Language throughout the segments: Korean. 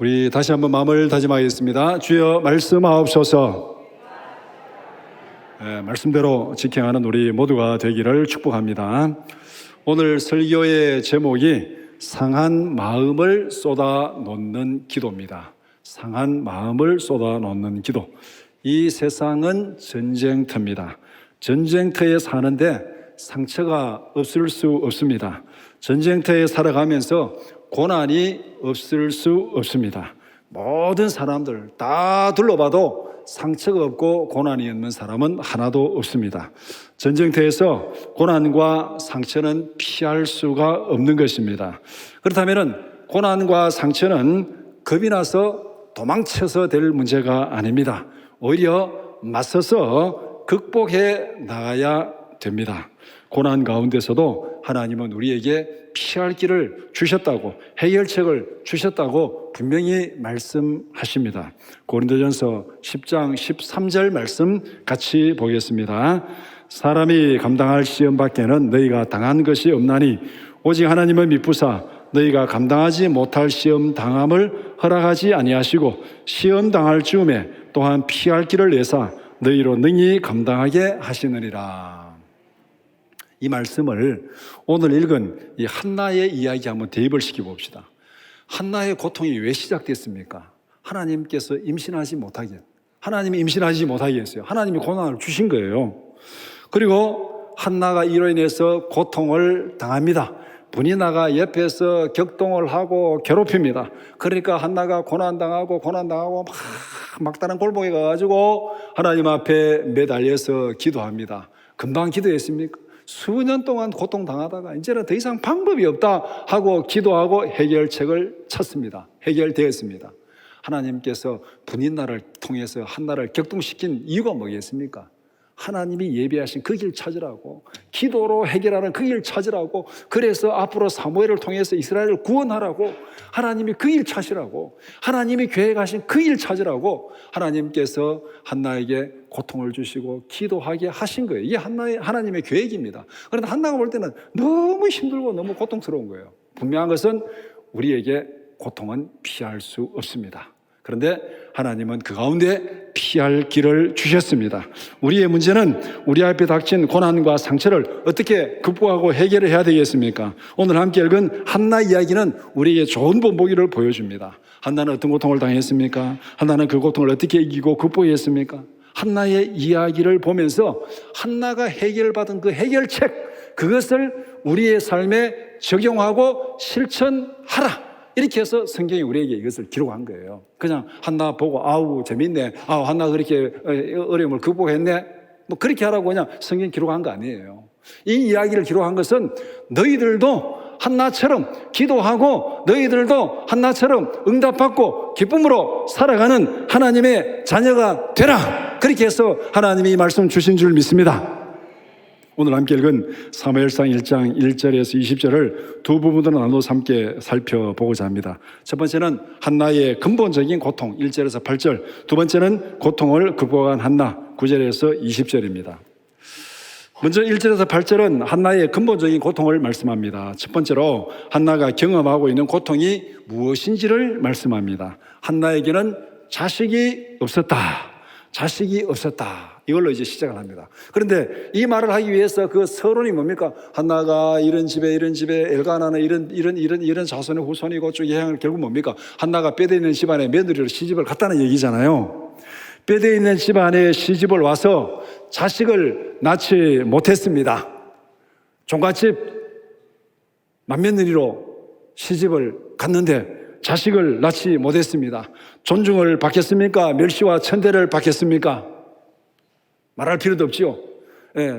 우리 다시 한번 마음을 다짐하겠습니다. 주여 말씀하옵소서. 말씀대로 직행하는 우리 모두가 되기를 축복합니다. 오늘 설교의 제목이 상한 마음을 쏟아놓는 기도입니다. 상한 마음을 쏟아놓는 기도. 이 세상은 전쟁터입니다. 전쟁터에 사는데 상처가 없을 수 없습니다. 전쟁터에 살아가면서 고난이 없을 수 없습니다. 모든 사람들 다 둘러봐도 상처가 없고 고난이 없는 사람은 하나도 없습니다. 전쟁터에서 고난과 상처는 피할 수가 없는 것입니다. 그렇다면 고난과 상처는 겁이 나서 도망쳐서 될 문제가 아닙니다. 오히려 맞서서 극복해 나가야 됩니다. 고난 가운데서도 하나님은 우리에게 피할 길을 주셨다고, 해결책을 주셨다고 분명히 말씀하십니다. 고린도전서 10장 13절 말씀 같이 보겠습니다. 사람이 감당할 시험 밖에는 너희가 당한 것이 없나니 오직 하나님은 미쁘사 너희가 감당하지 못할 시험 당함을 허락하지 아니하시고 시험 당할 즈음에 또한 피할 길을 내사 너희로 능히 감당하게 하시느니라. 이 말씀을 오늘 읽은 이 한나의 이야기 한번 대입을 시켜봅시다. 한나의 고통이 왜 시작됐습니까? 하나님께서 임신하지 못하게, 하나님이 임신하지 못하게 했어요. 하나님이 고난을 주신 거예요. 그리고 한나가 이로 인해서 고통을 당합니다. 분이나가 옆에서 격동을 하고 괴롭힙니다. 그러니까 한나가 고난당하고 막다른 골목에 가가지고 하나님 앞에 매달려서 기도합니다. 금방 기도했습니까? 수년 동안 고통당하다가 이제는 더 이상 방법이 없다 하고 기도하고 해결책을 찾습니다. 해결되었습니다. 하나님께서 분인나를 통해서 한나를 격동시킨 이유가 뭐겠습니까? 하나님이 예비하신 그 길 찾으라고, 기도로 해결하는 그 길 찾으라고, 그래서 앞으로 사무엘을 통해서 이스라엘을 구원하라고, 하나님이 그 길 찾으라고, 하나님이 계획하신 그 길 찾으라고 하나님께서 한나에게 고통을 주시고 기도하게 하신 거예요. 이게 하나님의 계획입니다. 그런데 한나가 볼 때는 너무 힘들고 너무 고통스러운 거예요. 분명한 것은 우리에게 고통은 피할 수 없습니다. 그런데 하나님은 그 가운데 피할 길을 주셨습니다. 우리의 문제는 우리 앞에 닥친 고난과 상처를 어떻게 극복하고 해결을 해야 되겠습니까? 오늘 함께 읽은 한나 이야기는 우리에게 좋은 본보기를 보여줍니다. 한나는 어떤 고통을 당했습니까? 한나는 그 고통을 어떻게 이기고 극복했습니까? 한나의 이야기를 보면서 한나가 해결받은 그 해결책, 그것을 우리의 삶에 적용하고 실천하라. 이렇게 해서 성경이 우리에게 이것을 기록한 거예요. 그냥 한나 보고 아우 재밌네, 아우 한나 그렇게 어려움을 극복했네, 뭐 그렇게 하라고 그냥 성경 기록한 거 아니에요. 이 이야기를 기록한 것은 너희들도 한나처럼 기도하고 너희들도 한나처럼 응답받고 기쁨으로 살아가는 하나님의 자녀가 되라, 그렇게 해서 하나님이 이 말씀 주신 줄 믿습니다. 오늘 함께 읽은 사무엘상 1장 1절에서 20절을 두 부분으로 나눠서 함께 살펴보고자 합니다. 첫 번째는 한나의 근본적인 고통 1절에서 8절, 두 번째는 고통을 극복한 한나 9절에서 20절입니다. 먼저 1절에서 8절은 한나의 근본적인 고통을 말씀합니다. 첫 번째로 한나가 경험하고 있는 고통이 무엇인지를 말씀합니다. 한나에게는 자식이 없었다. 이걸로 이제 시작을 합니다. 그런데 이 말을 하기 위해서 그 서론이 뭡니까? 한나가 이런 집에 엘가나는 이런 자손의 후손이고 쭉 예향을 결국 뭡니까? 한나가 뼈대 있는 집안에 며느리로 시집을 갔다는 얘기잖아요. 뼈대 있는 집안에 시집을 와서 자식을 낳지 못했습니다. 종갓집 맏며느리로 시집을 갔는데 자식을 낳지 못했습니다. 존중을 받겠습니까? 멸시와 천대를 받겠습니까? 말할 필요도 없지요.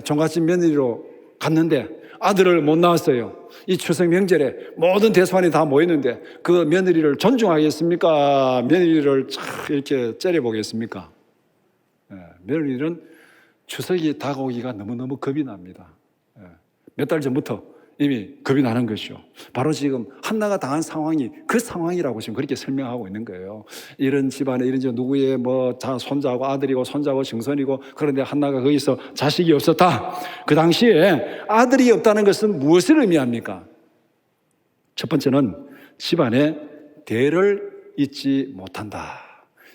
종갓집 며느리로 갔는데 아들을 못 낳았어요. 이 추석 명절에 모든 대소한이 다 모였는데 그 며느리를 존중하겠습니까? 며느리를 이렇게 째려보겠습니까? 며느리는 추석이 다가오기가 너무너무 겁이 납니다. 몇 달 전부터 이미 겁이 나는 것이죠. 바로 지금 한나가 당한 상황이 그 상황이라고 지금 그렇게 설명하고 있는 거예요. 이런 집안에 이런 집 누구의 손자고 아들이고 손자고 증손이고, 그런데 한나가 거기서 자식이 없었다. 그 당시에 아들이 없다는 것은 무엇을 의미합니까? 첫 번째는 집안에 대를 잊지 못한다.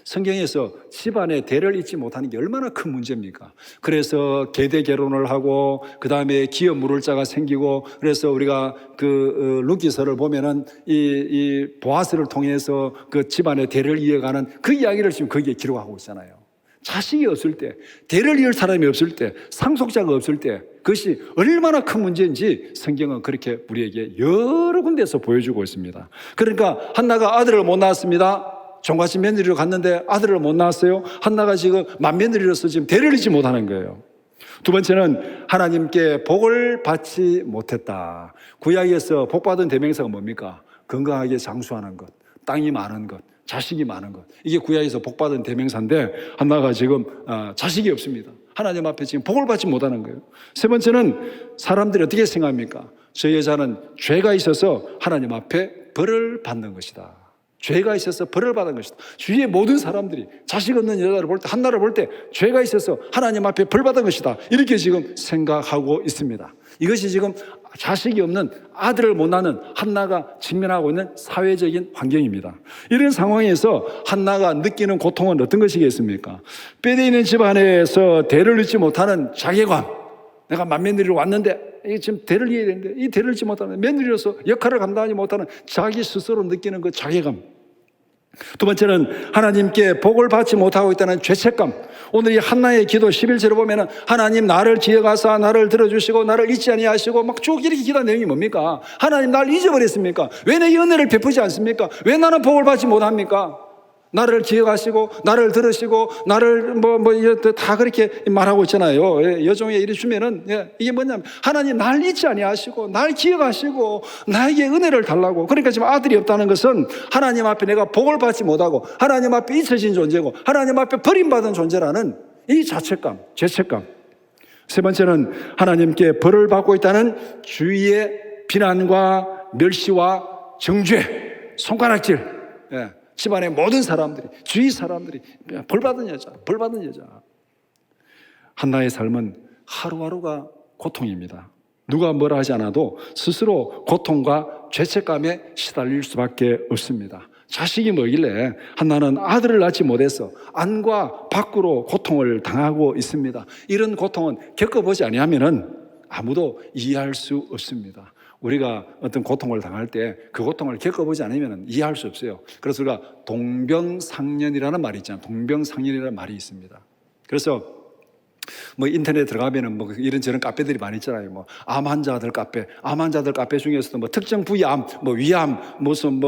성경에서 집안의 대를 잊지 못하는 게 얼마나 큰 문제입니까? 그래서 계대 결혼을 하고 그 다음에 기업 물을 자가 생기고, 그래서 우리가 그 룻기서를 보면은 이 보아스를 통해서 그 집안의 대를 이어가는 그 이야기를 지금 거기에 기록하고 있잖아요. 자식이 없을 때, 대를 이을 사람이 없을 때, 상속자가 없을 때 그것이 얼마나 큰 문제인지 성경은 그렇게 우리에게 여러 군데서 보여주고 있습니다. 그러니까 한나가 아들을 못 낳았습니다. 종갓집 며느리로 갔는데 아들을 못 낳았어요. 한나가 지금 맏며느리로서 지금 대를 잊지 못하는 거예요. 두 번째는 하나님께 복을 받지 못했다. 구약에서 복받은 대명사가 뭡니까? 건강하게 장수하는 것, 땅이 많은 것, 자식이 많은 것. 이게 구약에서 복받은 대명사인데 한나가 지금 자식이 없습니다. 하나님 앞에 지금 복을 받지 못하는 거예요. 세 번째는 사람들이 어떻게 생각합니까? 저 여자는 죄가 있어서 하나님 앞에 벌을 받는 것이다. 죄가 있어서 벌을 받은 것이다. 주위의 모든 사람들이 자식 없는 여자를 볼 때, 한나를 볼 때 죄가 있어서 하나님 앞에 벌 받은 것이다. 이렇게 지금 생각하고 있습니다. 이것이 지금 자식이 없는, 아들을 못 낳는 한나가 직면하고 있는 사회적인 환경입니다. 이런 상황에서 한나가 느끼는 고통은 어떤 것이겠습니까? 뼈대 있는 집안에서 대를 잇지 못하는 자괴감. 내가 맏며느리로 왔는데 이게 지금 대를 이어야 되는데 이 대를 잇지 못하는, 며느리로서 역할을 감당하지 못하는 자기 스스로 느끼는 그 자괴감. 두 번째는 하나님께 복을 받지 못하고 있다는 죄책감. 오늘 이 한나의 기도 11절을 보면은 하나님 나를 기억하사 나를 들어주시고 나를 잊지 아니하시고 막 쭉 이렇게 기도한 내용이 뭡니까? 하나님 나를 잊어버렸습니까? 왜 내 은혜를 베푸지 않습니까? 왜 나는 복을 받지 못합니까? 나를 기억하시고 나를 들으시고 나를 다 그렇게 말하고 있잖아요. 여종에 이래 주면은 이게 뭐냐면 하나님 날 잊지 아니하시고 날 기억하시고 나에게 은혜를 달라고. 그러니까 지금 아들이 없다는 것은 하나님 앞에 내가 복을 받지 못하고 하나님 앞에 잊혀진 존재고 하나님 앞에 버림받은 존재라는 이 자책감, 죄책감. 세 번째는 하나님께 벌을 받고 있다는 주위의 비난과 멸시와 정죄, 손가락질. 집안의 모든 사람들이, 주위 사람들이 벌받은 여자, 벌받은 여자. 한나의 삶은 하루하루가 고통입니다. 누가 뭐라 하지 않아도 스스로 고통과 죄책감에 시달릴 수밖에 없습니다. 자식이 뭐길래 한나는 아들을 낳지 못해서 안과 밖으로 고통을 당하고 있습니다. 이런 고통은 겪어보지 아니하면은 아무도 이해할 수 없습니다. 우리가 어떤 고통을 당할 때 그 고통을 겪어보지 않으면 이해할 수 없어요. 그래서 우리가 동병상련이라는 말이 있잖아요. 동병상련이라는 말이 있습니다. 그래서 뭐 인터넷에 들어가면은 뭐 이런저런 카페들이 많이 있잖아요. 뭐 암 환자들 카페 중에서도 뭐 특정 부위암, 뭐 위암, 무슨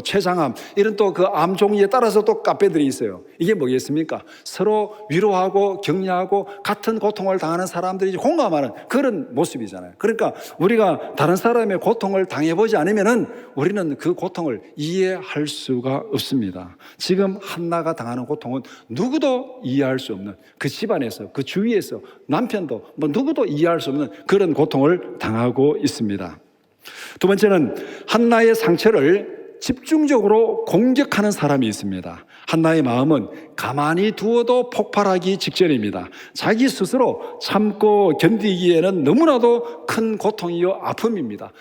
췌장암 이런 또 그 암 종류에 따라서 또 카페들이 있어요. 이게 뭐겠습니까? 서로 위로하고 격려하고 같은 고통을 당하는 사람들이 공감하는 그런 모습이잖아요. 그러니까 우리가 다른 사람의 고통을 당해보지 않으면은 우리는 그 고통을 이해할 수가 없습니다. 지금 한나가 당하는 고통은 누구도 이해할 수 없는, 그 집안에서, 그 주위에서, 남편도 뭐 누구도 이해할 수 없는 그런 고통을 당하고 있습니다. 두 번째는 한나의 상처를 집중적으로 공격하는 사람이 있습니다. 한나의 마음은 가만히 두어도 폭발하기 직전입니다. 자기 스스로 참고 견디기에는 너무나도 큰 고통이요 아픔입니다.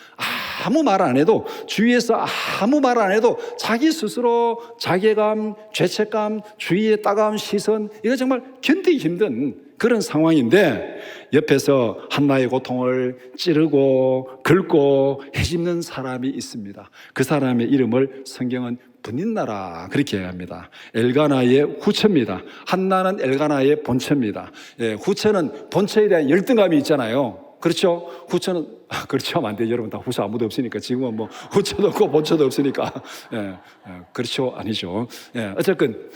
아무 말 안 해도, 주위에서 아무 말 안 해도 자기 스스로 자괴감, 죄책감, 주위의 따가운 시선, 이거 정말 견디기 힘든 그런 상황인데 옆에서 한나의 고통을 찌르고 긁고 헤집는 사람이 있습니다. 그 사람의 이름을 성경은 분인나라 그렇게 합니다. 엘가나의 후처입니다. 한나는 엘가나의 본처입니다. 후처는 본처에 대한 열등감이 있잖아요. 그렇죠? 후처는 그렇죠 하면 안 돼요. 여러분 다 후처 아무도 없으니까. 지금은 뭐 후처도 없고 본처도 없으니까. 그렇죠? 아니죠. 어쨌든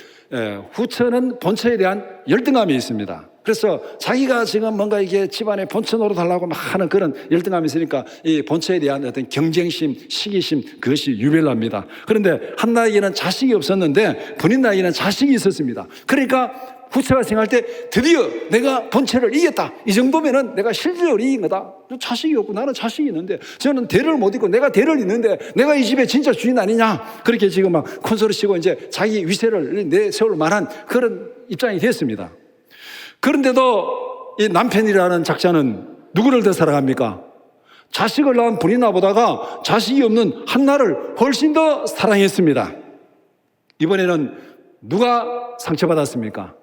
후처는 본처에 대한 열등감이 있습니다. 그래서 자기가 지금 뭔가 이게 집안에 본처 노릇하려고 막 하는 그런 열등감이 있으니까 이 본처에 대한 어떤 경쟁심, 시기심, 그것이 유별납니다. 그런데 한나에게는 자식이 없었는데 분인나에게는 자식이 있었습니다. 그러니까 후처가 생각할 때 드디어 내가 본처를 이겼다. 이 정도면은 내가 실질적으로 이긴 거다. 자식이 없고 나는 자식이 있는데 저는 대를 못 잇고 내가 대를 잇는데 내가 이 집의 진짜 주인 아니냐. 그렇게 지금 막 콘솔을 치고 이제 자기 위세를 내세울 만한 그런 입장이 됐습니다. 그런데도 이 남편이라는 작자는 누구를 더 사랑합니까? 자식을 낳은 브린나보다가 자식이 없는 한나를 훨씬 더 사랑했습니다. 이번에는 누가 상처받았습니까?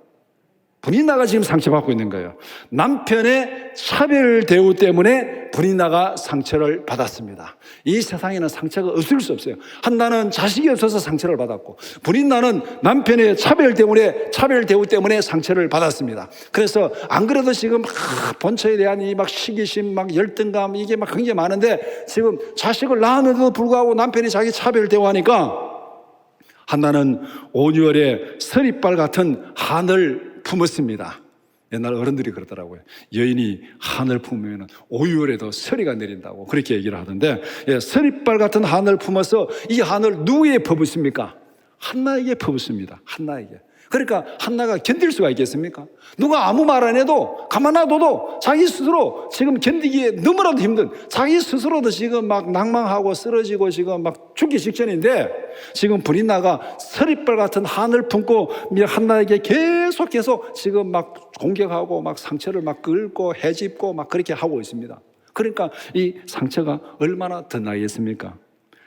브린나가 지금 상처받고 있는 거예요. 남편의 차별 대우 때문에 브린나가 상처를 받았습니다. 이 세상에는 상처가 없을 수 없어요. 한나는 자식이 없어서 상처를 받았고, 브린나는 남편의 차별 대우 때문에 상처를 받았습니다. 그래서 안 그래도 지금 본처에 대한 이 막 시기심, 막 열등감, 이게 막 굉장히 많은데, 지금 자식을 낳았는데도 불구하고 남편이 자기 차별 대우하니까 한나는 온유월에 서리발 같은 한을 품었습니다. 옛날 어른들이 그러더라고요. 여인이 한을 품으면 오유월에도 서리가 내린다고 그렇게 얘기를 하던데, 서리발 같은 한을 품어서 이 한을 누구에게 퍼붓습니까? 한나에게 퍼붓습니다. 한나에게. 그러니까 한나가 견딜 수가 있겠습니까? 누가 아무 말 안 해도 가만 놔둬도 자기 스스로 지금 견디기에 너무나도 힘든, 자기 스스로도 지금 막 낭망하고 쓰러지고 지금 막 죽기 직전인데, 지금 브린나가 서리발 같은 한을 품고 한나에게 계속 지금 막 공격하고 막 상처를 막 긁고 헤집고 막 그렇게 하고 있습니다. 그러니까 이 상처가 얼마나 더 나겠습니까?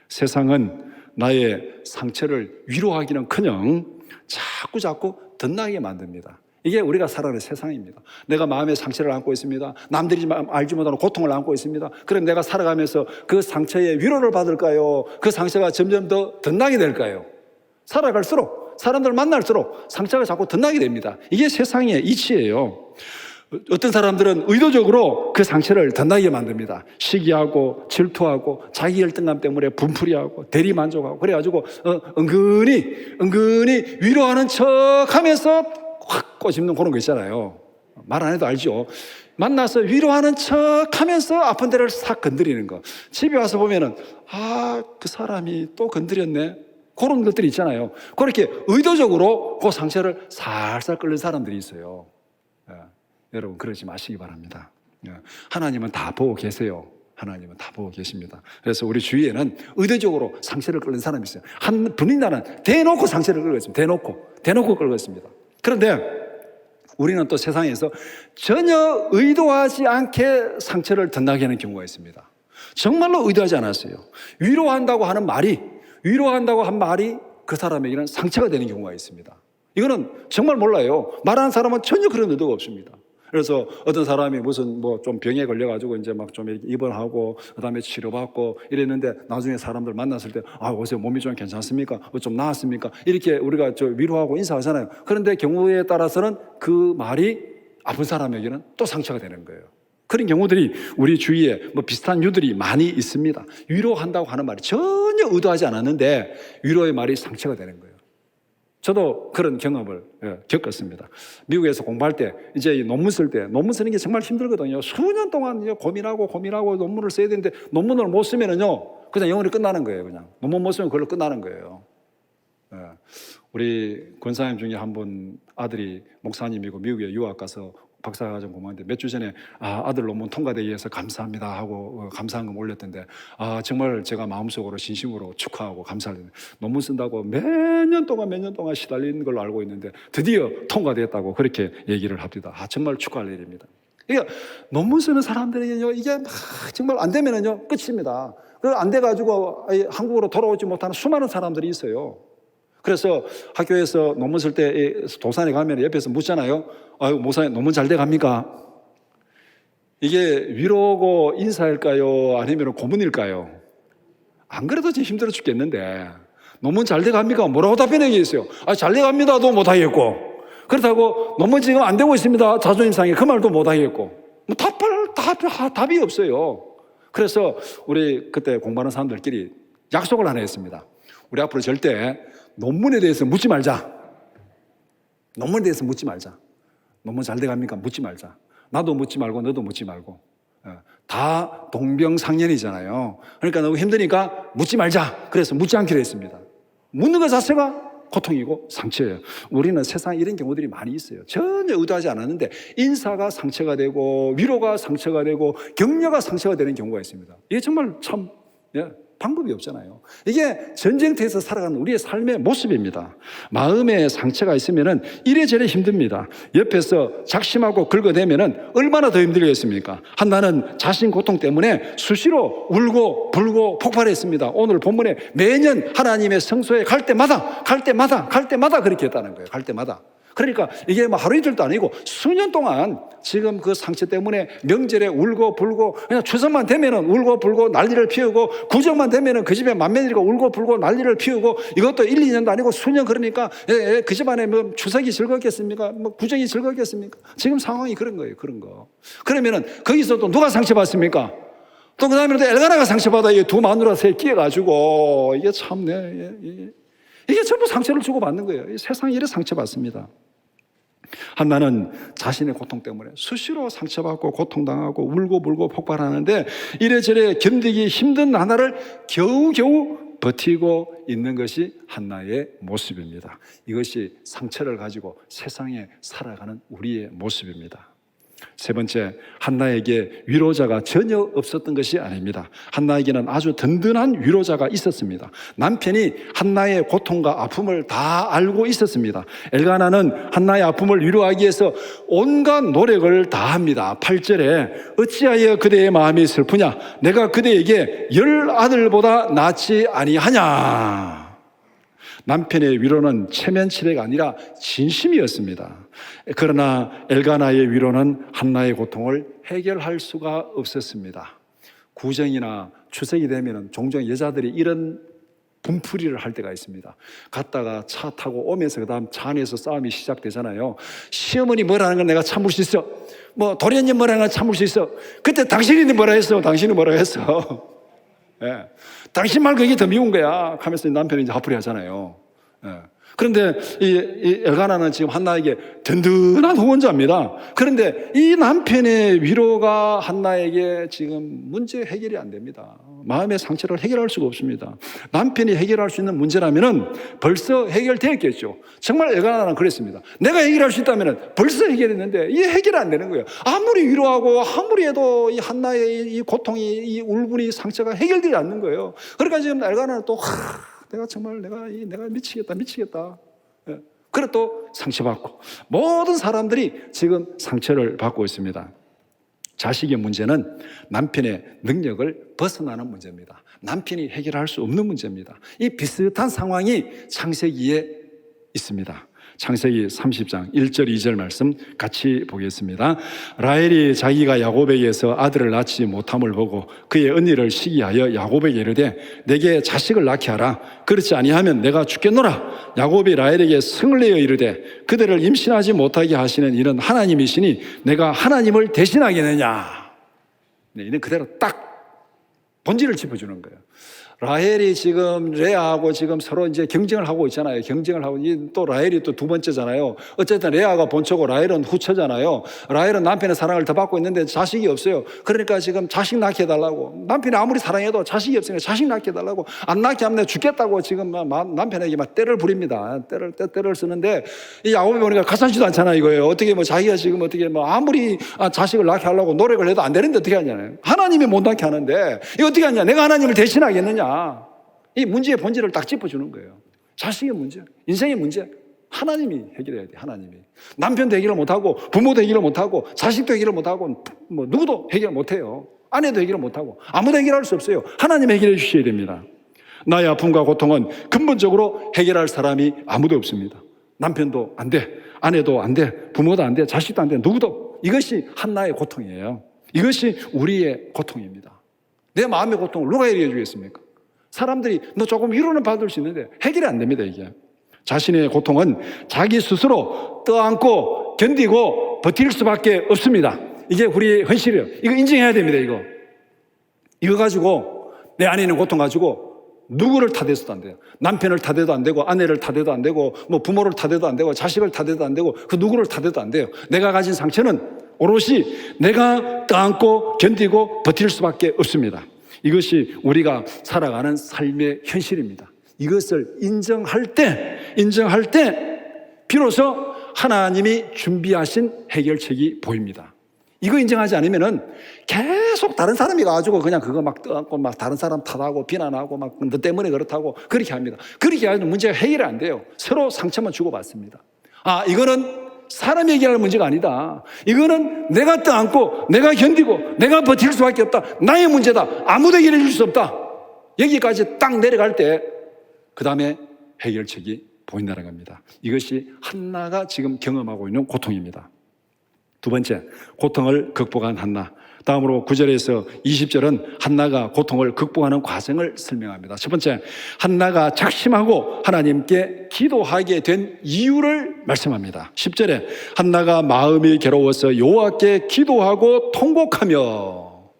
세상은 나의 상처를 위로하기는커녕 자꾸 덧나게 만듭니다. 이게 우리가 살아가는 세상입니다. 내가 마음에 상처를 안고 있습니다. 남들이 알지 못하는 고통을 안고 있습니다. 그럼 내가 살아가면서 그 상처에 위로를 받을까요? 그 상처가 점점 더 덧나게 될까요? 살아갈수록, 사람들 만날수록 상처가 자꾸 덧나게 됩니다. 이게 세상의 이치예요. 어떤 사람들은 의도적으로 그 상처를 덧나게 만듭니다. 시기하고 질투하고 자기 열등감 때문에 분풀이하고 대리만족하고 그래가지고 은근히 위로하는 척하면서 확 꼬집는 그런 거 있잖아요. 말 안 해도 알죠. 만나서 위로하는 척하면서 아픈 데를 싹 건드리는 거. 집에 와서 보면은 그 사람이 또 건드렸네. 그런 것들이 있잖아요. 그렇게 의도적으로 그 상처를 살살 끓는 사람들이 있어요. 여러분 그러지 마시기 바랍니다. 하나님은 다 보고 계세요. 하나님은 다 보고 계십니다. 그래서 우리 주위에는 의도적으로 상처를 끓는 사람이 있어요. 한 분인나는 대놓고 상처를 끌고 있습니다. 대놓고 끌고 있습니다. 그런데 우리는 또 세상에서 전혀 의도하지 않게 상처를 덧나게 하는 경우가 있습니다. 정말로 의도하지 않았어요. 위로한다고 한 말이 그 사람에게는 상처가 되는 경우가 있습니다. 이거는 정말 몰라요. 말하는 사람은 전혀 그런 의도가 없습니다. 그래서 어떤 사람이 무슨 좀 병에 걸려가지고 이제 막 좀 입원하고 그다음에 치료받고 이랬는데 나중에 사람들 만났을 때 오세요. 몸이 좀 괜찮습니까? 좀 나았습니까? 이렇게 우리가 위로하고 인사하잖아요. 그런데 경우에 따라서는 그 말이 아픈 사람에게는 또 상처가 되는 거예요. 그런 경우들이 우리 주위에 비슷한 유들이 많이 있습니다. 위로한다고 하는 말이 전혀 의도하지 않았는데 위로의 말이 상처가 되는 거예요. 저도 그런 경험을 겪었습니다. 미국에서 공부할 때 이제 논문 쓸 때 논문 쓰는 게 정말 힘들거든요. 수년 동안 고민하고 논문을 써야 되는데 논문을 못 쓰면은요 그냥 영원히 끝나는 거예요. 그냥 논문 못 쓰면 그걸로 끝나는 거예요. 우리 권사님 중에 한 분 아들이 목사님이고 미국에 유학 가서 박사과정 공부하는데 몇 주 전에 아들 논문 통과되기 위해서 감사합니다 하고 감사한금 올렸던데 정말 제가 마음속으로 진심으로 축하하고 감사를 논문 쓴다고 몇 년 동안 시달린 걸로 알고 있는데 드디어 통과됐다고 그렇게 얘기를 합니다. 정말 축하할 일입니다. 그러니까 논문 쓰는 사람들에게요 이게 정말 안 되면은요 끝입니다. 안 돼가지고 한국으로 돌아오지 못하는 수많은 사람들이 있어요. 그래서 학교에서 논문 쓸 때 도산에 가면 옆에서 묻잖아요. 목사님 논문 잘 돼 갑니까? 이게 위로고 인사일까요? 아니면 고문일까요? 안 그래도 좀 힘들어 죽겠는데 논문 잘 돼 갑니까? 뭐라고 답변하겠어요? 잘 돼 갑니다도 못 하겠고, 그렇다고 논문 지금 안 되고 있습니다 자존심 상해 그 말도 못 하겠고, 답이 없어요. 그래서 우리 그때 공부하는 사람들끼리 약속을 하나 했습니다. 우리 앞으로 절대 논문에 대해서 묻지 말자. 논문에 대해서 묻지 말자. 논문 잘 돼갑니까? 묻지 말자. 나도 묻지 말고 너도 묻지 말고. 다 동병상련이잖아요. 그러니까 너무 힘드니까 묻지 말자. 그래서 묻지 않기로 했습니다. 묻는 것 자체가 고통이고 상처예요. 우리는 세상에 이런 경우들이 많이 있어요. 전혀 의도하지 않았는데 인사가 상처가 되고 위로가 상처가 되고 격려가 상처가 되는 경우가 있습니다. 이게 정말 참 방법이 없잖아요. 이게 전쟁터에서 살아가는 우리의 삶의 모습입니다. 마음에 상처가 있으면 이래저래 힘듭니다. 옆에서 작심하고 긁어대면 얼마나 더 힘들겠습니까? 한나는 자신 고통 때문에 수시로 울고 불고 폭발했습니다. 오늘 본문에 매년 하나님의 성소에 갈 때마다 그렇게 했다는 거예요. 갈 때마다. 그러니까 이게 뭐 하루 이틀도 아니고 수년 동안 지금 그 상처 때문에 명절에 울고 불고, 그냥 추석만 되면은 울고 불고 난리를 피우고, 구정만 되면은 그 집에 맏며느리가 울고 불고 난리를 피우고, 이것도 1, 2년도 아니고 수년. 그러니까 그 집안에 뭐 추석이 즐겁겠습니까? 뭐 구정이 즐겁겠습니까? 지금 상황이 그런 거예요. 그런 거. 그러면은 거기서 또 누가 상처받습니까? 또 그 다음에 또 엘가나가 상처받아. 이 두 마누라 사이에 끼어가지고 이게 참네. 이게 전부 상처를 주고받는 거예요. 이 세상이 이래 상처받습니다. 한나는 자신의 고통 때문에 수시로 상처받고 고통당하고 울고 불고 폭발하는데, 이래저래 견디기 힘든 하나를 겨우겨우 버티고 있는 것이 한나의 모습입니다. 이것이 상처를 가지고 세상에 살아가는 우리의 모습입니다. 세 번째, 한나에게 위로자가 전혀 없었던 것이 아닙니다. 한나에게는 아주 든든한 위로자가 있었습니다. 남편이 한나의 고통과 아픔을 다 알고 있었습니다. 엘가나는 한나의 아픔을 위로하기 위해서 온갖 노력을 다합니다. 8절에 어찌하여 그대의 마음이 슬프냐? 내가 그대에게 10 아들보다 낫지 아니하냐? 남편의 위로는 체면치레가 아니라 진심이었습니다. 그러나 엘가나의 위로는 한나의 고통을 해결할 수가 없었습니다. 구정이나 추석이 되면 종종 여자들이 이런 분풀이를 할 때가 있습니다. 갔다가 차 타고 오면서 그 다음 차 안에서 싸움이 시작되잖아요. 시어머니 뭐라는 건 내가 참을 수 있어. 뭐 도련님 뭐라는 건 참을 수 있어. 그때 당신이 뭐라 했어? 당신이 뭐라고 했어? 예. 당신 말 그게 더 미운 거야 하면서 남편이 이제 화풀이 하잖아요. 예. 그런데 이 엘가나는 지금 한나에게 든든한 후원자입니다. 그런데 이 남편의 위로가 한나에게 지금 문제 해결이 안 됩니다. 마음의 상처를 해결할 수가 없습니다. 남편이 해결할 수 있는 문제라면 벌써 해결되었겠죠. 정말 엘가나는 그랬습니다. 내가 해결할 수 있다면 벌써 해결했는데 이게 해결이 안 되는 거예요. 아무리 위로하고 아무리 해도 이 한나의 이 고통이, 이 울분이, 상처가 해결되지 않는 거예요. 그러니까 지금 엘가나는 또 내가 정말 내가 미치겠다. 예. 그래 또 상처받고, 모든 사람들이 지금 상처를 받고 있습니다. 자식의 문제는 남편의 능력을 벗어나는 문제입니다. 남편이 해결할 수 없는 문제입니다. 이 비슷한 상황이 창세기에 있습니다. 창세기 30장 1절 2절 말씀 같이 보겠습니다. 라헬이 자기가 야곱에게서 아들을 낳지 못함을 보고 그의 언니를 시기하여 야곱에게 이르되 내게 자식을 낳게 하라. 그렇지 아니하면 내가 죽겠노라. 야곱이 라헬에게 성을 내어 이르되 그들을 임신하지 못하게 하시는 이는 하나님이시니 내가 하나님을 대신하겠느냐. 네, 이는 그대로 딱 본질을 짚어주는 거예요. 라헬이 지금 레아하고 지금 서로 이제 경쟁을 하고 있잖아요. 경쟁을 하고, 또 라헬이 또 두 번째잖아요. 어쨌든 레아가 본초고 라헬은 후처잖아요. 라헬은 남편의 사랑을 더 받고 있는데 자식이 없어요. 그러니까 지금 자식 낳게 해달라고. 남편이 아무리 사랑해도 자식이 없으니까 자식 낳게 해달라고. 안 낳게 하면 죽겠다고 지금 남편에게 막 때를 부립니다. 때를 쓰는데 이 야곱이 보니까 가산치도 않잖아 이거예요. 어떻게 뭐 자기가 지금 어떻게 뭐 아무리 자식을 낳게 하려고 노력을 해도 안 되는데 어떻게 하냐요. 하나님이 못 낳게 하는데 이거 어떻게 하냐. 내가 하나님을 대신하겠느냐. 이 문제의 본질을 딱 짚어주는 거예요. 자식의 문제, 인생의 문제, 하나님이 해결해야 돼. 하나님이. 남편도 해결을 못하고, 부모도 해결을 못하고, 자식도 해결을 못하고, 뭐 누구도 해결 못해요. 아내도 해결을 못하고, 아무도 해결할 수 없어요. 하나님 해결해 주셔야 됩니다. 나의 아픔과 고통은 근본적으로 해결할 사람이 아무도 없습니다. 남편도 안 돼, 아내도 안 돼, 부모도 안 돼, 자식도 안 돼, 누구도. 이것이 한나의 고통이에요. 이것이 우리의 고통입니다. 내 마음의 고통을 누가 해결해 주겠습니까? 사람들이 너 조금 위로는 받을 수 있는데 해결이 안 됩니다. 이게 자신의 고통은 자기 스스로 떠안고 견디고 버틸 수밖에 없습니다. 이게 우리의 현실이에요. 이거 인정해야 됩니다. 이거 가지고 내 안에 있는 고통 가지고 누구를 탓해서도 안 돼요. 남편을 탓해도 안 되고, 아내를 탓해도 안 되고, 뭐 부모를 탓해도 안 되고, 자식을 탓해도 안 되고, 그 누구를 탓해도 안 돼요. 내가 가진 상처는 오롯이 내가 떠안고 견디고 버틸 수밖에 없습니다. 이것이 우리가 살아가는 삶의 현실입니다. 이것을 인정할 때 비로소 하나님이 준비하신 해결책이 보입니다. 이거 인정하지 않으면은 계속 다른 사람이 가지고 그냥 그거 막 떠안고 막 다른 사람 탓하고 비난하고 막 너 때문에 그렇다고 그렇게 합니다. 그렇게 하면 문제가 해결이 안 돼요. 서로 상처만 주고받습니다. 아, 이거는 사람이 해결할 문제가 아니다. 이거는 내가 떠안고 내가 견디고 내가 버틸 수밖에 없다. 나의 문제다. 아무도 해결해 줄 수 없다. 여기까지 딱 내려갈 때 그 다음에 해결책이 보인다는 겁니다. 이것이 한나가 지금 경험하고 있는 고통입니다. 두 번째, 고통을 극복한 한나. 다음으로 9절에서 20절은 한나가 고통을 극복하는 과정을 설명합니다. 첫 번째, 한나가 작심하고 하나님께 기도하게 된 이유를 말씀합니다. 10절에 한나가 마음이 괴로워서 여호와께 기도하고 통곡하며.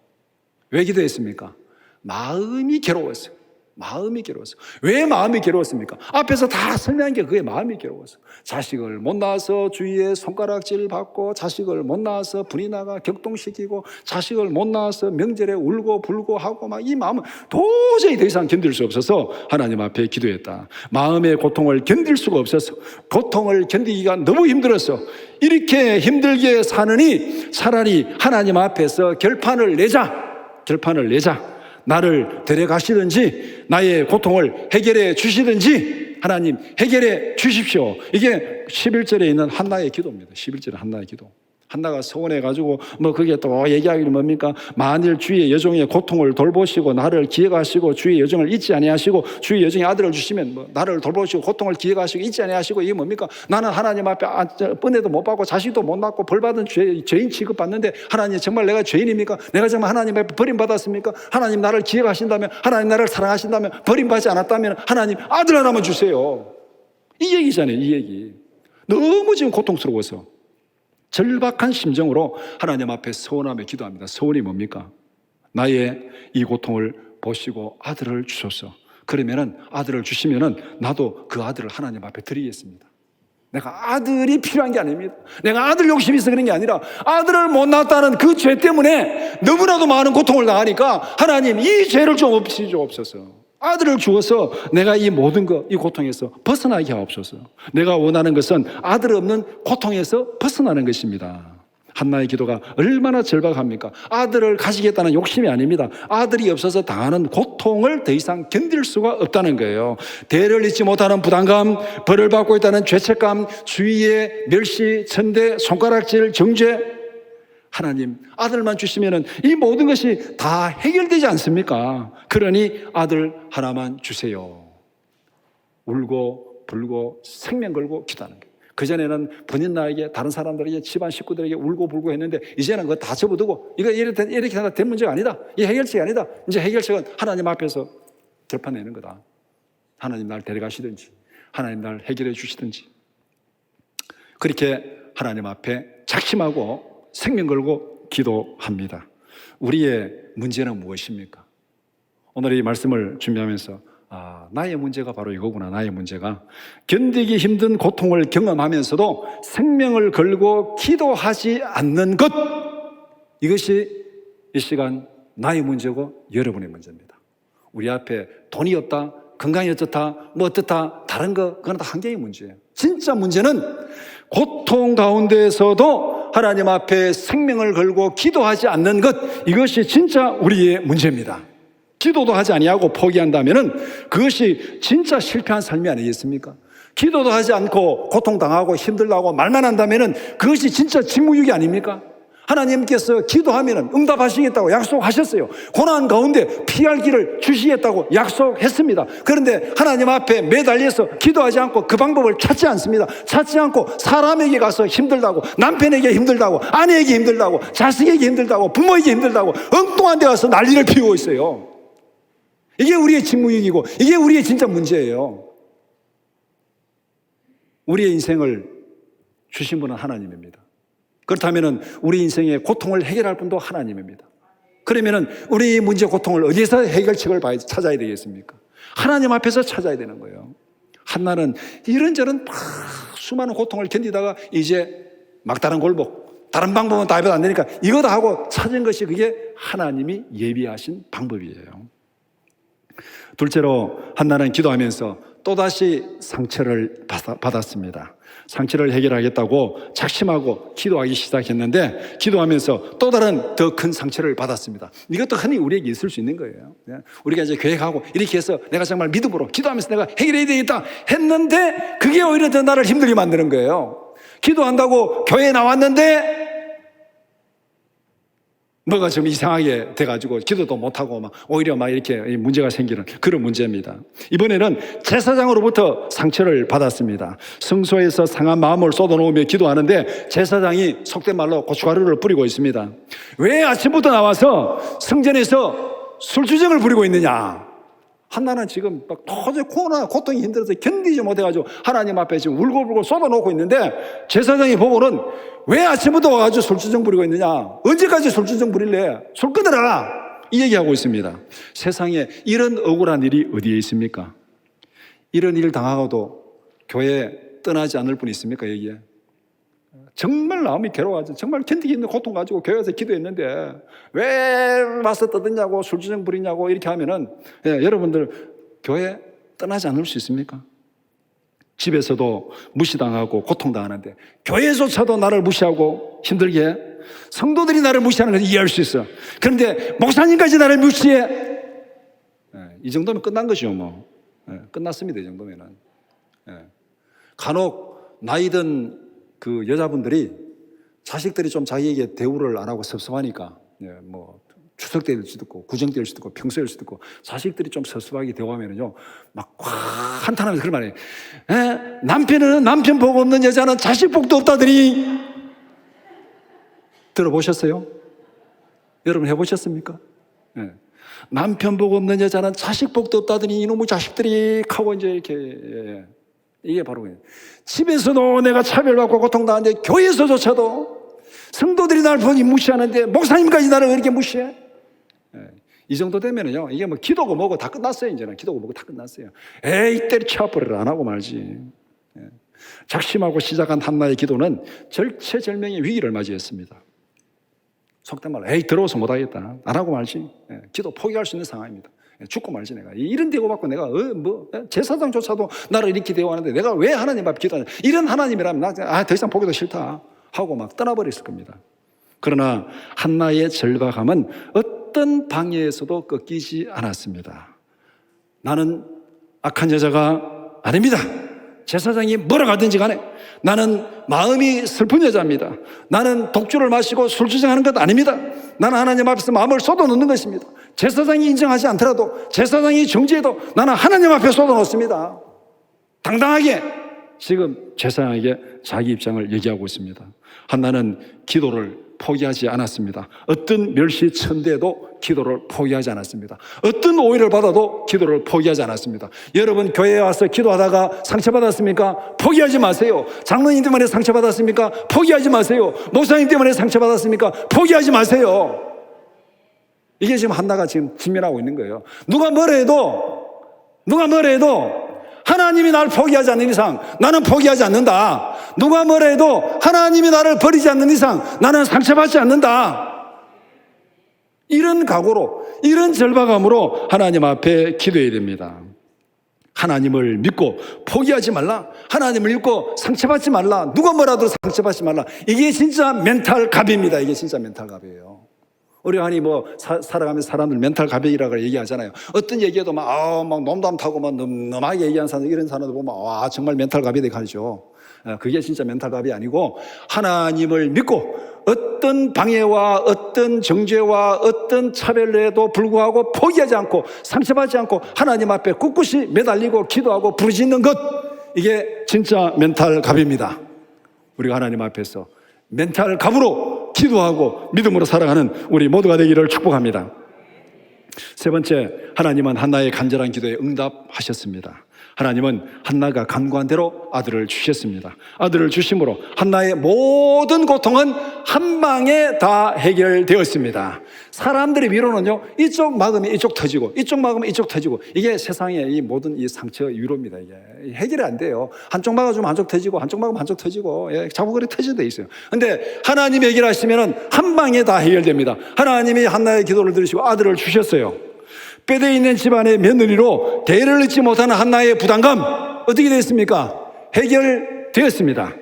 왜 기도했습니까? 마음이 괴로웠어요. 마음이 괴로워서. 왜 마음이 괴로웠습니까? 앞에서 다 설명한 게 그게 마음이 괴로워서. 자식을 못 낳아서 주위에 손가락질 받고, 자식을 못 낳아서 불이 나가 격동시키고, 자식을 못 낳아서 명절에 울고 불고 하고 막 이 마음은 도저히 더 이상 견딜 수 없어서 하나님 앞에 기도했다. 마음의 고통을 견딜 수가 없어서, 고통을 견디기가 너무 힘들었어. 이렇게 힘들게 사느니 차라리 하나님 앞에서 결판을 내자. 나를 데려가시든지 나의 고통을 해결해 주시든지 하나님 해결해 주십시오. 이게 11절에 있는 한나의 기도입니다. 11절에 한나의 기도. 한나가 서운해가지고 뭐 그게 또 얘기하기는 뭡니까? 만일 주의 여종의 고통을 돌보시고 나를 기억하시고 주의 여종을 잊지 아니하시고 주의 여종의 아들을 주시면 뭐 나를 돌보시고 고통을 기억하시고 잊지 아니하시고 이게 뭡니까? 나는 하나님 앞에 은혜도 못 받고 자식도 못 낳고 벌받은 죄인 취급받는데 하나님 정말 내가 죄인입니까? 내가 정말 하나님 앞에 버림받았습니까? 하나님 나를 기억하신다면, 하나님 나를 사랑하신다면, 버림받지 않았다면 하나님 아들 하나만 주세요. 이 얘기잖아요. 이 얘기. 너무 지금 고통스러워서 절박한 심정으로 하나님 앞에 서원하며 기도합니다. 서원이 뭡니까? 나의 이 고통을 보시고 아들을 주소서. 그러면은 아들을 주시면은 나도 그 아들을 하나님 앞에 드리겠습니다. 내가 아들이 필요한 게 아닙니다. 내가 아들 욕심이 있어 그런 게 아니라 아들을 못 낳았다는 그 죄 때문에 너무나도 많은 고통을 당하니까 하나님 이 죄를 좀 없애주옵소서. 아들을 주어서 내가 이 모든 이 고통에서 벗어나게 하옵소서. 내가 원하는 것은 아들 없는 고통에서 벗어나는 것입니다. 한나의 기도가 얼마나 절박합니까? 아들을 가지겠다는 욕심이 아닙니다. 아들이 없어서 당하는 고통을 더 이상 견딜 수가 없다는 거예요. 대를 잊지 못하는 부담감, 벌을 받고 있다는 죄책감, 주위의 멸시, 천대, 손가락질, 정죄. 하나님 아들만 주시면 이 모든 것이 다 해결되지 않습니까? 그러니 아들 하나만 주세요. 울고 불고 생명 걸고 기도하는 거예요. 그전에는 본인 나에게 다른 사람들에게 집안 식구들에게 울고 불고 했는데 이제는 그거 다 접어두고 이거 이렇게 하나 된 문제가 아니다. 이 해결책이 아니다. 이제 해결책은 하나님 앞에서 결판내는 거다. 하나님 날 데려가시든지 하나님 날 해결해 주시든지 그렇게 하나님 앞에 작심하고 생명 걸고 기도합니다. 우리의 문제는 무엇입니까? 오늘 이 말씀을 준비하면서 나의 문제가 바로 이거구나. 나의 문제가 견디기 힘든 고통을 경험하면서도 생명을 걸고 기도하지 않는 것, 이것이 이 시간 나의 문제고 여러분의 문제입니다. 우리 앞에 돈이 없다, 건강이 어떻다, 뭐 어떻다, 다른 거 그건 다 한계의 문제예요. 진짜 문제는 고통 가운데에서도 하나님 앞에 생명을 걸고 기도하지 않는 것, 이것이 진짜 우리의 문제입니다. 기도도 하지 아니하고 포기한다면 그것이 진짜 실패한 삶이 아니겠습니까? 기도도 하지 않고 고통당하고 힘들다고 말만 한다면 그것이 진짜 직무유기 아닙니까? 하나님께서 기도하면 응답하시겠다고 약속하셨어요. 고난 가운데 피할 길을 주시겠다고 약속했습니다. 그런데 하나님 앞에 매달려서 기도하지 않고 그 방법을 찾지 않습니다. 찾지 않고 사람에게 가서 힘들다고, 남편에게 힘들다고, 아내에게 힘들다고, 자식에게 힘들다고, 부모에게 힘들다고 엉뚱한 데 가서 난리를 피우고 있어요. 이게 우리의 직무유기고 이게 우리의 진짜 문제예요. 우리의 인생을 주신 분은 하나님입니다. 그렇다면 우리 인생의 고통을 해결할 분도 하나님입니다. 그러면 우리 문제 고통을 어디서 해결책을 찾아야 되겠습니까? 하나님 앞에서 찾아야 되는 거예요. 한나는 이런저런 수많은 고통을 견디다가 이제 막다른 골목, 다른 방법은 다 해도 안 되니까 이거다 하고 찾은 것이 그게 하나님이 예비하신 방법이에요. 둘째로 한나는 기도하면서 또다시 상처를 받았습니다. 상처를 해결하겠다고 작심하고 기도하기 시작했는데 기도하면서 또 다른 더 큰 상처를 받았습니다. 이것도 흔히 우리에게 있을 수 있는 거예요. 우리가 이제 계획하고 이렇게 해서 내가 정말 믿음으로 기도하면서 내가 해결해야 되겠다 했는데 그게 오히려 더 나를 힘들게 만드는 거예요. 기도한다고 교회에 나왔는데 뭐가 좀 이상하게 돼가지고 기도도 못하고 막 오히려 막 이렇게 문제가 생기는 그런 문제입니다. 이번에는 제사장으로부터 상처를 받았습니다. 성소에서 상한 마음을 쏟아놓으며 기도하는데 제사장이 속된 말로 고춧가루를 뿌리고 있습니다. 왜 아침부터 나와서 성전에서 술주정을 부리고 있느냐? 한나는 지금 막 도저히 고통이 힘들어서 견디지 못해가지고 하나님 앞에 지금 울고불고 쏟아놓고 있는데 제사장이 보고는 왜 아침부터 와가지고 술주정 부리고 있느냐? 언제까지 술주정 부릴래? 술 끊어라! 이 얘기하고 있습니다. 세상에 이런 억울한 일이 어디에 있습니까? 이런 일 당하고도 교회 떠나지 않을 분이 있습니까? 여기에 정말 마음이 괴로워가지고 정말 견디기 힘든 고통 가지고 교회에서 기도했는데 왜 와서 떠드냐고 술주정 부리냐고 이렇게 하면은 여러분들 교회 떠나지 않을 수 있습니까? 집에서도 무시당하고 고통당하는데 교회조차도 나를 무시하고 힘들게 해? 성도들이 나를 무시하는 걸 이해할 수 있어. 그런데 목사님까지 나를 무시해? 이 정도면 끝난 것이요 뭐. 끝났습니다. 이 정도면은. 간혹 나이든 그 여자분들이 자식들이 좀 자기에게 대우를 안 하고 섭섭하니까 뭐 추석 때일 수도 있고 구정 때일 수도 있고 평소일 수도 있고 자식들이 좀 섭섭하게 대우하면은요 막 한탄하면서 그런 말이에요. 남편은 남편 복 없는 여자는 자식 복도 없다더니. 들어보셨어요? 여러분 해보셨습니까? 남편 복 없는 여자는 자식 복도 없다더니 이놈의 자식들이 하고 이제 이렇게 이게 바로 집에서도 내가 차별받고 고통당하는데 교회에서조차도 성도들이 나를 보니 무시하는데 목사님까지 나를 왜 이렇게 무시해? 이 정도 되면은요 이게 뭐 기도고 뭐고 다 끝났어요. 이제는 기도고 뭐고 다 끝났어요. 에이 때려쳐버려라 안 하고 말지. 작심하고 시작한 한나의 기도는 절체절명의 위기를 맞이했습니다. 속된 말로 에이 더러워서 못하겠다 안 하고 말지. 기도 포기할 수 있는 상황입니다. 죽고 말지 내가 이런 대우받고 내가 제사장조차도 나를 이렇게 대우하는데 내가 왜 하나님 앞에 기도하냐 이런 하나님이라면 나 더 이상 보기도 싫다 하고 막 떠나버렸을 겁니다. 그러나 한나의 절박함은 어떤 방해에서도 꺾이지 않았습니다. 나는 악한 여자가 아닙니다. 제사장이 뭐라고 하든지 간에 나는 마음이 슬픈 여자입니다. 나는 독주를 마시고 술주정하는 것 아닙니다. 나는 하나님 앞에서 마음을 쏟아놓는 것입니다. 제사장이 인정하지 않더라도 제사장이 정죄해도 나는 하나님 앞에 쏟아놓습니다. 당당하게 지금 제사장에게 자기 입장을 얘기하고 있습니다. 한나는 기도를 포기하지 않았습니다. 어떤 멸시천대도 기도를 포기하지 않았습니다. 어떤 오해를 받아도 기도를 포기하지 않았습니다. 여러분 교회에 와서 기도하다가 상처받았습니까? 포기하지 마세요. 장로님 때문에 상처받았습니까? 포기하지 마세요. 목사님 때문에 상처받았습니까? 포기하지 마세요. 이게 지금 한나가 지금 직면하고 있는 거예요. 누가 뭐라 해도 하나님이 나를 포기하지 않는 이상 나는 포기하지 않는다. 누가 뭐라 해도 하나님이 나를 버리지 않는 이상 나는 상처받지 않는다. 이런 각오로 이런 절박함으로 하나님 앞에 기도해야 됩니다. 하나님을 믿고 포기하지 말라. 하나님을 믿고 상처받지 말라. 누가 뭐라도 상처받지 말라. 이게 진짜 멘탈 갑입니다. 이게 진짜 멘탈 갑이에요. 우리 아니 살아가면서 사람들 멘탈 갑이라고 얘기하잖아요. 어떤 얘기해도 막 농담 타고 막 넘하게 얘기하는 사람들 이런 사람들 보면 정말 멘탈 갑이 되게 하죠. 그게 진짜 멘탈 갑이 아니고 하나님을 믿고 어떤 방해와 어떤 정죄와 어떤 차별에도 불구하고 포기하지 않고 상처받지 않고 하나님 앞에 꿋꿋이 매달리고 기도하고 부르짖는 것 이게 진짜 멘탈 갑입니다. 우리가 하나님 앞에서 멘탈 갑으로 기도하고 믿음으로 살아가는 우리 모두가 되기를 축복합니다. 세 번째, 하나님은 한나의 간절한 기도에 응답하셨습니다. 하나님은 한나가 간구한 대로 아들을 주셨습니다. 아들을 주심으로 한나의 모든 고통은 한 방에 다 해결되었습니다. 사람들의 위로는요, 이쪽 막으면 이쪽 터지고, 이쪽 막으면 이쪽 터지고, 이게 세상의 이 모든 이 상처의 위로입니다. 이게 해결이 안 돼요. 한쪽 막아주면 한쪽 터지고, 한쪽 막으면 한쪽 터지고, 자꾸 그렇게 터지돼 있어요. 근데 하나님이 해결하시면은 한 방에 다 해결됩니다. 하나님이 한나의 기도를 들으시고 아들을 주셨어요. 뼈대 있는 집안의 며느리로 대를 잇지 못하는 한나의 부담감 어떻게 됐습니까? 해결되었습니다.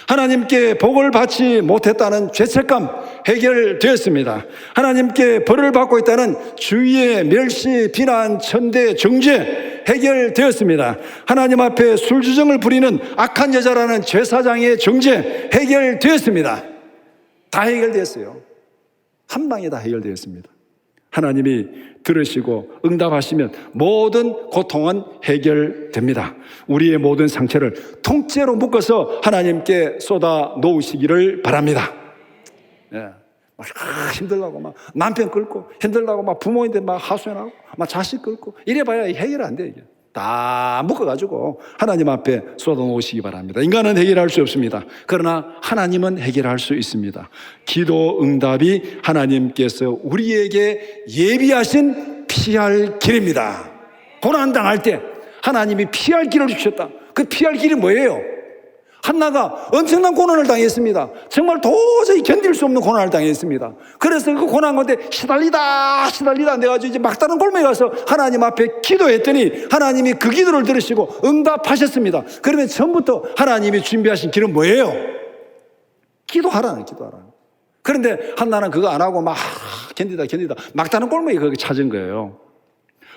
하나님께 복을 받지 못했다는 죄책감 해결되었습니다. 하나님께 벌을 받고 있다는 주위의 멸시, 비난, 천대, 정죄 해결되었습니다. 하나님 앞에 술주정을 부리는 악한 여자라는 제사장의 정죄 해결되었습니다. 다 해결되었어요. 한 방에 다 해결되었습니다. 하나님이 들으시고 응답하시면 모든 고통은 해결됩니다. 우리의 모든 상처를 통째로 묶어서 하나님께 쏟아 놓으시기를 바랍니다. 예. 막 힘들다고 막 남편 끌고 힘들다고 막 부모인데 막 하소연하고 막 자식 끌고 이래봐야 해결 안 돼. 이게 다 묶어가지고 하나님 앞에 쏟아 놓으시기 바랍니다. 인간은 해결할 수 없습니다. 그러나 하나님은 해결할 수 있습니다. 기도 응답이 하나님께서 우리에게 예비하신 피할 길입니다. 고난당할 때 하나님이 피할 길을 주셨다. 그 피할 길이 뭐예요? 한나가 엄청난 고난을 당했습니다. 정말 도저히 견딜 수 없는 고난을 당했습니다. 그래서 그 고난 가운데 시달리다 내가지고 이제 막다른 골목에 가서 하나님 앞에 기도했더니 하나님이 그 기도를 들으시고 응답하셨습니다. 그러면 처음부터 하나님이 준비하신 길은 뭐예요? 기도하라는. 그런데 한나는 그거 안 하고 막 견디다 막다른 골목에 거기 찾은 거예요.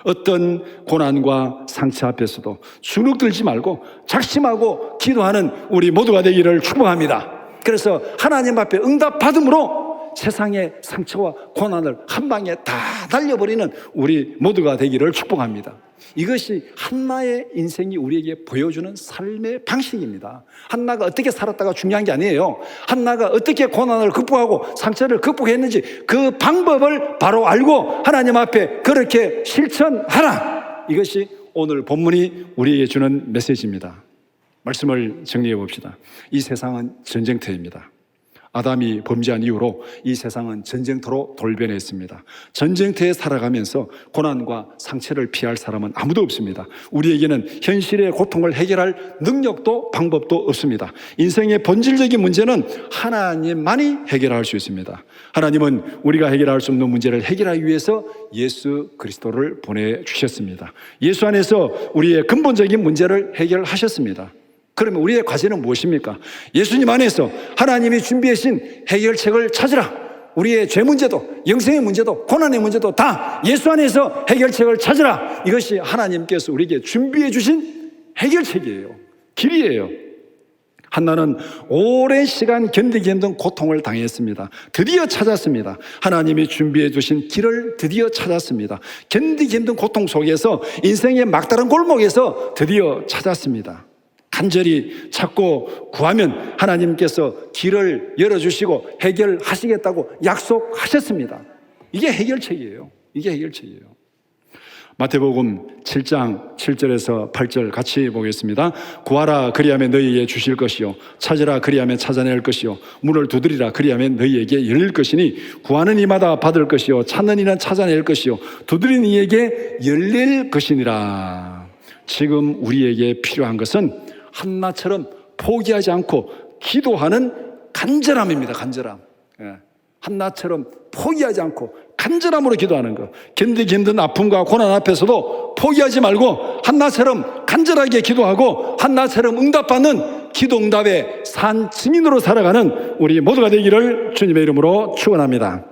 어떤 고난과 상처 앞에서도 주눅들지 말고 작심하고 기도하는 우리 모두가 되기를 축복합니다. 그래서 하나님 앞에 응답받음으로 세상의 상처와 고난을 한 방에 다 날려버리는 우리 모두가 되기를 축복합니다. 이것이 한나의 인생이 우리에게 보여주는 삶의 방식입니다. 한나가 어떻게 살았다가 중요한 게 아니에요. 한나가 어떻게 고난을 극복하고 상처를 극복했는지 그 방법을 바로 알고 하나님 앞에 그렇게 실천하라. 이것이 오늘 본문이 우리에게 주는 메시지입니다. 말씀을 정리해 봅시다. 이 세상은 전쟁터입니다. 아담이 범죄한 이후로 이 세상은 전쟁터로 돌변했습니다. 전쟁터에 살아가면서 고난과 상처를 피할 사람은 아무도 없습니다. 우리에게는 현실의 고통을 해결할 능력도 방법도 없습니다. 인생의 본질적인 문제는 하나님만이 해결할 수 있습니다. 하나님은 우리가 해결할 수 없는 문제를 해결하기 위해서 예수 그리스도를 보내주셨습니다. 예수 안에서 우리의 근본적인 문제를 해결하셨습니다. 그러면 우리의 과제는 무엇입니까? 예수님 안에서 하나님이 준비하신 해결책을 찾으라. 우리의 죄 문제도, 영생의 문제도, 고난의 문제도 다 예수 안에서 해결책을 찾으라. 이것이 하나님께서 우리에게 준비해 주신 해결책이에요. 길이에요. 한나는 오랜 시간 견디기 힘든 고통을 당했습니다. 드디어 찾았습니다. 하나님이 준비해 주신 길을 드디어 찾았습니다. 견디기 힘든 고통 속에서 인생의 막다른 골목에서 드디어 찾았습니다. 간절히 찾고 구하면 하나님께서 길을 열어주시고 해결하시겠다고 약속하셨습니다. 이게 해결책이에요. 마태복음 7장 7절에서 8절 같이 보겠습니다. 구하라 그리하면 너희에게 주실 것이요 찾으라 그리하면 찾아낼 것이요 문을 두드리라 그리하면 너희에게 열릴 것이니 구하는 이마다 받을 것이요 찾는 이는 찾아낼 것이요 두드리는 이에게 열릴 것이니라. 지금 우리에게 필요한 것은 한나처럼 포기하지 않고 기도하는 간절함입니다. 한나처럼 포기하지 않고 간절함으로 기도하는 것. 견디기 힘든 아픔과 고난 앞에서도 포기하지 말고 한나처럼 간절하게 기도하고 한나처럼 응답받는 기도 응답의 산 증인으로 살아가는 우리 모두가 되기를 주님의 이름으로 축원합니다.